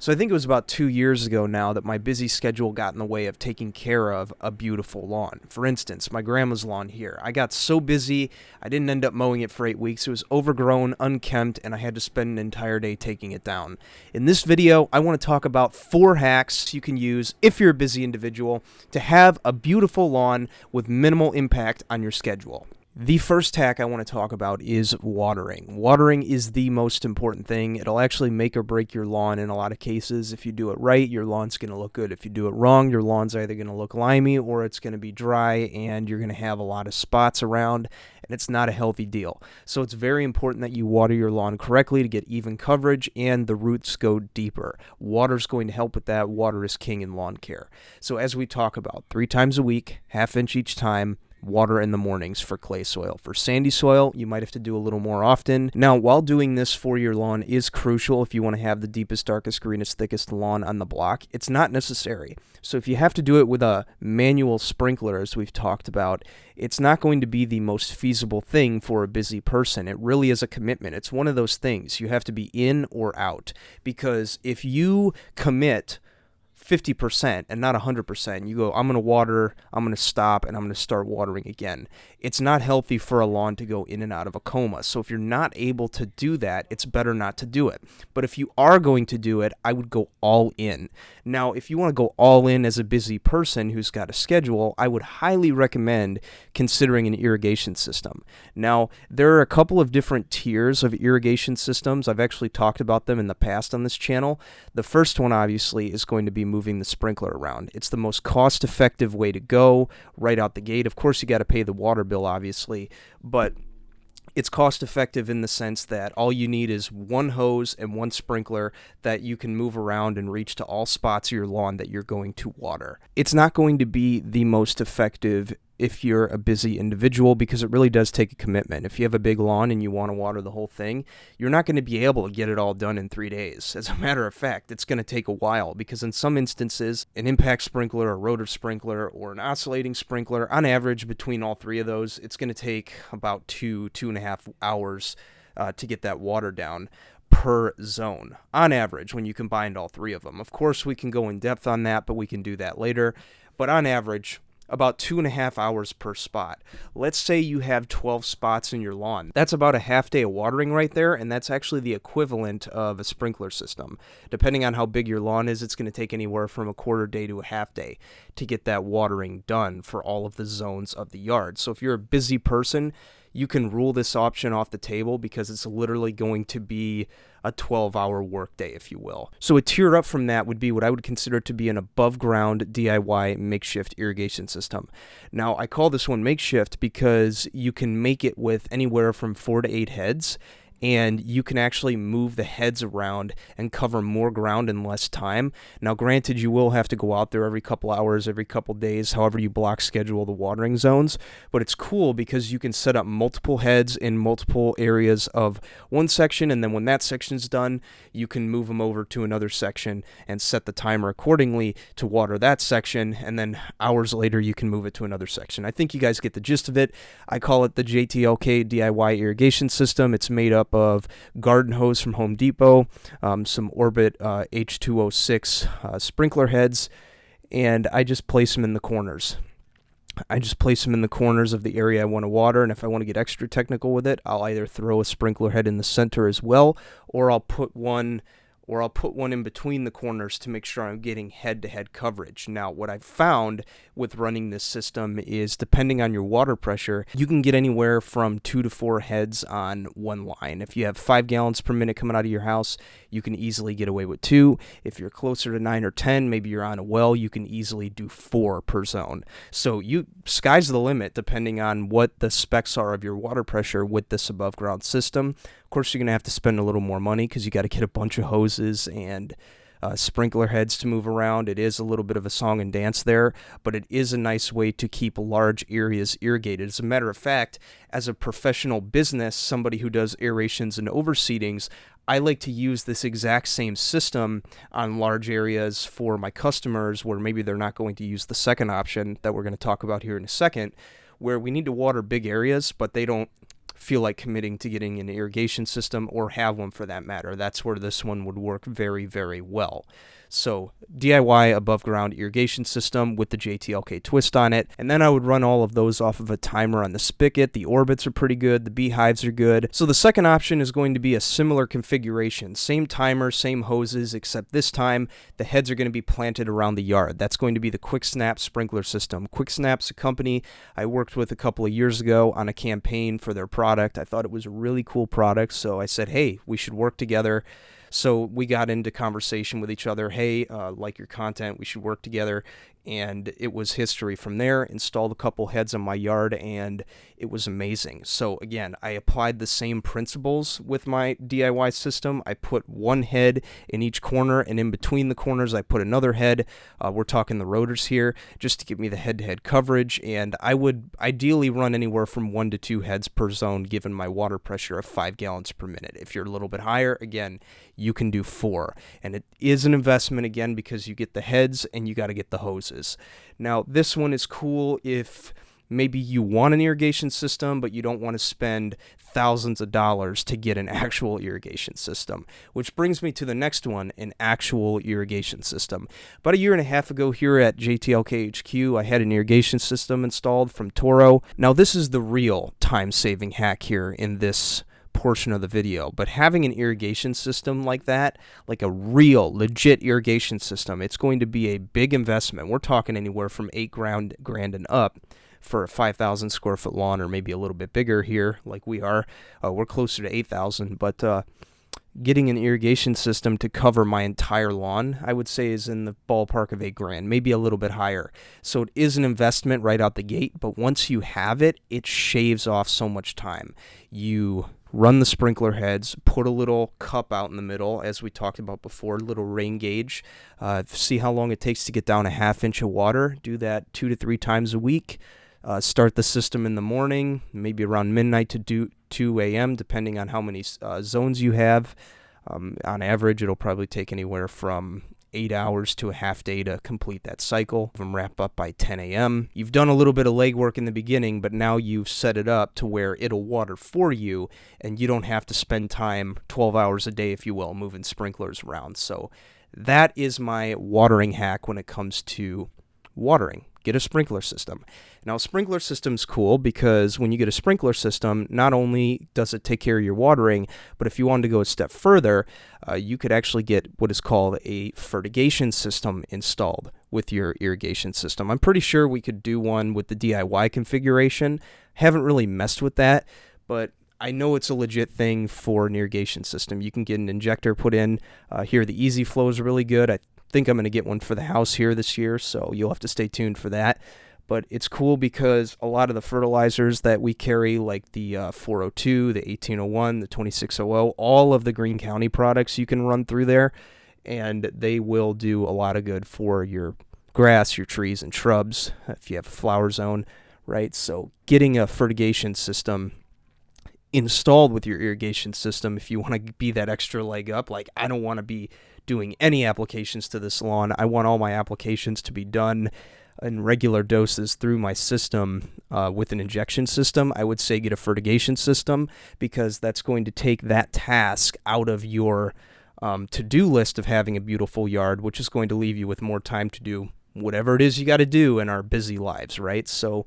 So I think it was about 2 years ago now that my busy schedule got in the way of taking care of a beautiful lawn. For instance, my grandma's lawn here. I got so busy, I didn't end up mowing it for 8 weeks. It was overgrown, unkempt, and I had to spend an entire day taking it down. In this video, I want to talk about 4 hacks you can use if you're a busy individual to have a beautiful lawn with minimal impact on your schedule. The first hack I want to talk about is watering. Watering is the most important thing. It'll actually make or break your lawn in a lot of cases. If you do it right, your lawn's going to look good. If you do it wrong, your lawn's either going to look limey or it's going to be dry and you're going to have a lot of spots around, and it's not a healthy deal. So it's very important that you water your lawn correctly to get even coverage and the roots go deeper. Water's going to help with that. Water is king in lawn care. So as we talk about, 3 times a week, ½ inch each time, water in the mornings for clay soil. For sandy soil, you might have to do a little more often. Now, while doing this for your lawn is crucial if you want to have the deepest, darkest, greenest, thickest lawn on the block, it's not necessary. So if you have to do it with a manual sprinkler, as we've talked about, it's not going to be the most feasible thing for a busy person. It really is a commitment. It's one of those things. You have to be in or out, because if you commit 50% and not 100%. You go, I'm going to water, I'm going to stop, and I'm going to start watering again. It's not healthy for a lawn to go in and out of a coma. So if you're not able to do that, it's better not to do it. But if you are going to do it, I would go all in. Now, if you want to go all in as a busy person who's got a schedule, I would highly recommend considering an irrigation system. Now, there are a couple of different tiers of irrigation systems. I've actually talked about them in the past on this channel. The first one, obviously, is going to be moving the sprinkler around. It's the most cost-effective way to go right out the gate. Of course, you got to pay the water bill, obviously, but it's cost-effective in the sense that all you need is one hose and one sprinkler that you can move around and reach to all spots of your lawn that you're going to water. It's not going to be the most effective if you're a busy individual, because it really does take a commitment. If you have a big lawn and you want to water the whole thing, you're not going to be able to get it all done in 3 days. As a matter of fact, it's going to take a while, because in some instances, an impact sprinkler, a rotor sprinkler, or an oscillating sprinkler, on average between all 3 of those, it's going to take about 2.5 hours to get that water down per zone, on average, when you combined all 3 of them. Of course, we can go in depth on that, but we can do that later. But on average, about 2.5 hours per spot. Let's say you have 12 spots in your lawn. That's about a half day of watering right there, and that's actually the equivalent of a sprinkler system. Depending on how big your lawn is, it's going to take anywhere from a quarter day to a half day to get that watering done for all of the zones of the yard. So if you're a busy person, you can rule this option off the table, because it's literally going to be a 12-hour workday, if you will. So a tier up from that would be what I would consider to be an above-ground DIY makeshift irrigation system. Now, I call this one makeshift because you can make it with anywhere from 4 to 8 heads, and you can actually move the heads around and cover more ground in less time. Now, granted, you will have to go out there every couple hours, every couple days, however you block schedule the watering zones, but it's cool because you can set up multiple heads in multiple areas of one section, and then when that section's done, you can move them over to another section and set the timer accordingly to water that section, and then hours later, you can move it to another section. I think you guys get the gist of it. I call it the JTLK DIY irrigation system. It's made up of garden hose from Home Depot, some Orbit H206 sprinkler heads, and I just place them in the corners. I just place them in the corners of the area I want to water, and if I want to get extra technical with it, I'll either throw a sprinkler head in the center as well, or I'll put one in between the corners to make sure I'm getting head-to-head coverage. Now, what I've found with running this system is, depending on your water pressure, you can get anywhere from 2 to 4 heads on one line. If you have 5 gallons per minute coming out of your house, you can easily get away with 2. If you're closer to 9 or 10, maybe you're on a well, you can easily do 4 per zone. So sky's the limit depending on what the specs are of your water pressure with this above ground system. Of course, you're going to have to spend a little more money because you got to get a bunch of hoses and sprinkler heads to move around. It is a little bit of a song and dance there, but it is a nice way to keep large areas irrigated. As a matter of fact, as a professional business, somebody who does aerations and overseedings, I like to use this exact same system on large areas for my customers where maybe they're not going to use the second option that we're going to talk about here in a second, where we need to water big areas, but they don't feel like committing to getting an irrigation system, or have one for that matter, that's where this one would work very, very well. So DIY above ground irrigation system with the JTLK twist on it, and then I would run all of those off of a timer on the spigot. The orbits are pretty good, the beehives are good. So the second option is going to be a similar configuration, same timer, same hoses, except this time the heads are going to be planted around the yard. That's going to be the Quick Snap sprinkler system. Quick Snap's a company I worked with a couple of years ago on a campaign for their product. I thought it was a really cool product, so I said, hey, we should work together. So we got into conversation with each other. Hey, like your content, we should work together. And it was history from there. Installed a couple heads on my yard, and it was amazing. So again, I applied the same principles with my DIY system. I put one head in each corner, and in between the corners, I put another head. We're talking the rotors here, just to give me the head-to-head coverage. And I would ideally run anywhere from 1 to 2 heads per zone, given my water pressure of 5 gallons per minute. If you're a little bit higher, again, you can do 4. And it is an investment, again, because you get the heads and you got to get the hoses. Now, this one is cool if maybe you want an irrigation system, but you don't want to spend thousands of dollars to get an actual irrigation system, which brings me to the next one, an actual irrigation system. About a year and a half ago here at JTLK HQ, I had an irrigation system installed from Toro. Now, this is the real time-saving hack here in this portion of the video, but having an irrigation system like that, like a real legit irrigation system, it's going to be a big investment. We're talking anywhere from $8 grand and up for a 5,000 square foot lawn, or maybe a little bit bigger here like we are. We're closer to 8,000, but getting an irrigation system to cover my entire lawn, I would say, is in the ballpark of $8 grand, maybe a little bit higher. So it is an investment right out the gate, but once you have it, it shaves off so much time. You run the sprinkler heads, put a little cup out in the middle, as we talked about before, little rain gauge. See how long it takes to get down a ½ inch of water. Do that 2 to 3 times a week. Start the system in the morning, maybe around midnight to 2 a.m., depending on how many zones you have. On average, it'll probably take anywhere from 8 hours to a half day to complete that cycle. Them wrap up by 10 a.m. You've done a little bit of legwork in the beginning, but now you've set it up to where it'll water for you, and you don't have to spend time, 12 hours a day, if you will, moving sprinklers around. So that is my watering hack when it comes to watering. Get a sprinkler system. Now, a sprinkler system's cool because when you get a sprinkler system, not only does it take care of your watering, but if you wanted to go a step further, you could actually get what is called a fertigation system installed with your irrigation system. I'm pretty sure we could do one with the DIY configuration. Haven't really messed with that, but I know it's a legit thing for an irrigation system. You can get an injector put in. Here, the Easy Flow is really good. I think I'm going to get one for the house here this year, so you'll have to stay tuned for that. But it's cool because a lot of the fertilizers that we carry, like the 402, the 1801, the 2600, all of the Greene County products you can run through there, and they will do a lot of good for your grass, your trees, and shrubs if you have a flower zone, right? So getting a fertigation system installed with your irrigation system, if you want to be that extra leg up, like I don't want to be doing any applications to this lawn. I want all my applications to be done in regular doses through my system with an injection system. I would say get a fertigation system, because that's going to take that task out of your to-do list of having a beautiful yard, which is going to leave you with more time to do whatever it is you got to do in our busy lives, right? So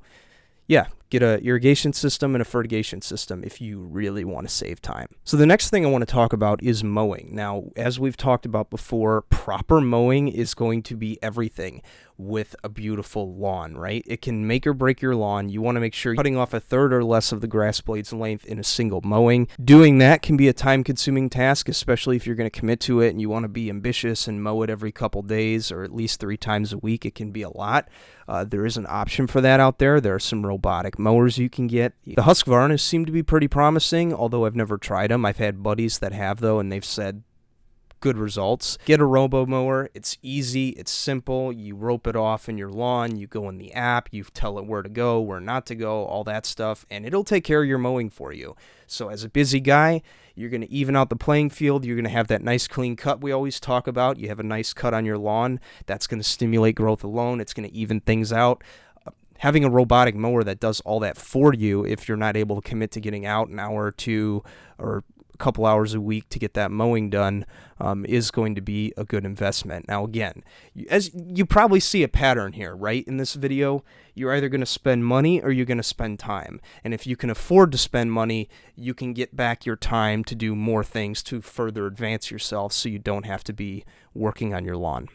yeah, get an irrigation system and a fertigation system if you really want to save time. So the next thing I want to talk about is mowing. Now, as we've talked about before, proper mowing is going to be everything with a beautiful lawn, right? It can make or break your lawn. You want to make sure you're cutting off a third or less of the grass blade's length in a single mowing. Doing that can be a time-consuming task, especially if you're going to commit to it and you want to be ambitious and mow it every couple days or at least 3 times a week. It can be a lot. There is an option for that out there. There are some robotic mowers you can get. The Husqvarnas seem to be pretty promising, although I've never tried them. I've had buddies that have, though, and they've said good results. Get a robo mower. It's easy. It's simple. You rope it off in your lawn. You go in the app. You tell it where to go, where not to go, all that stuff, and it'll take care of your mowing for you. So as a busy guy, you're going to even out the playing field. You're going to have that nice clean cut we always talk about. You have a nice cut on your lawn. That's going to stimulate growth alone. It's going to even things out. Having a robotic mower that does all that for you, if you're not able to commit to getting out an hour or two or a couple hours a week to get that mowing done, is going to be a good investment. Now, again, as you probably see a pattern here, right? In this video, you're either going to spend money or you're going to spend time. And if you can afford to spend money, you can get back your time to do more things to further advance yourself so you don't have to be working on your lawn.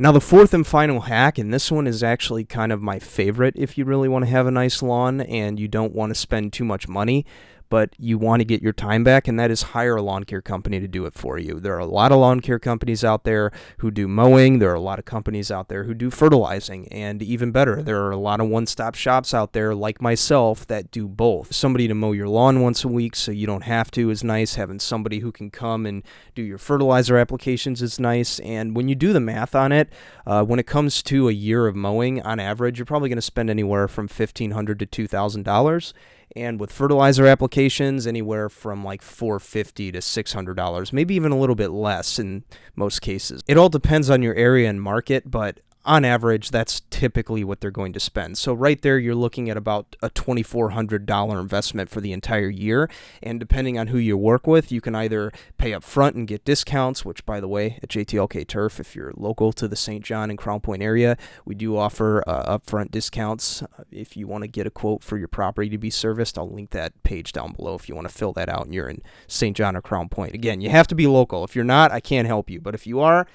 Now, the fourth and final hack, and this one is actually kind of my favorite if you really want to have a nice lawn and you don't want to spend too much money, but you want to get your time back, and that is hire a lawn care company to do it for you. There are a lot of lawn care companies out there who do mowing. There are a lot of companies out there who do fertilizing, and even better, there are a lot of one-stop shops out there like myself that do both. Somebody to mow your lawn once a week so you don't have to is nice. Having somebody who can come and do your fertilizer applications is nice, and when you do the math on it, when it comes to a year of mowing, on average, you're probably going to spend anywhere from $1,500 to $2,000. And with fertilizer applications, anywhere from like $450 to $600, maybe even a little bit less in most cases. It all depends on your area and market, but on average, that's typically what they're going to spend. So right there, you're looking at about a $2,400 investment for the entire year. And depending on who you work with, you can either pay up front and get discounts, which, by the way, at JTLK Turf, if you're local to the St. John and Crown Point area, we do offer upfront discounts. If you want to get a quote for your property to be serviced, I'll link that page down below if you want to fill that out and you're in St. John or Crown Point. Again, you have to be local. If you're not, I can't help you. But if you are,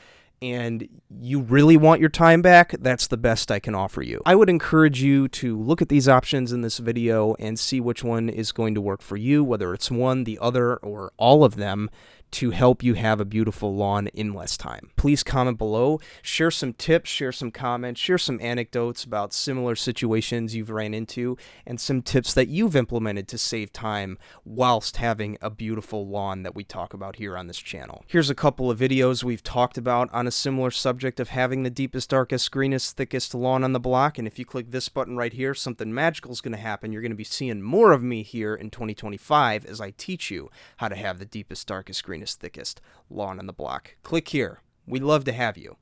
and you really want your time back, that's the best I can offer you. I would encourage you to look at these options in this video and see which one is going to work for you, whether it's one, the other, or all of them, to help you have a beautiful lawn in less time. Please comment below, share some tips, share some comments, share some anecdotes about similar situations you've ran into, and some tips that you've implemented to save time whilst having a beautiful lawn that we talk about here on this channel. Here's a couple of videos we've talked about on a similar subject of having the deepest, darkest, greenest, thickest lawn on the block, and if you click this button right here, something magical is going to happen. You're going to be seeing more of me here in 2025 as I teach you how to have the deepest, darkest, greenest, thickest lawn on the block. Click here. We'd love to have you.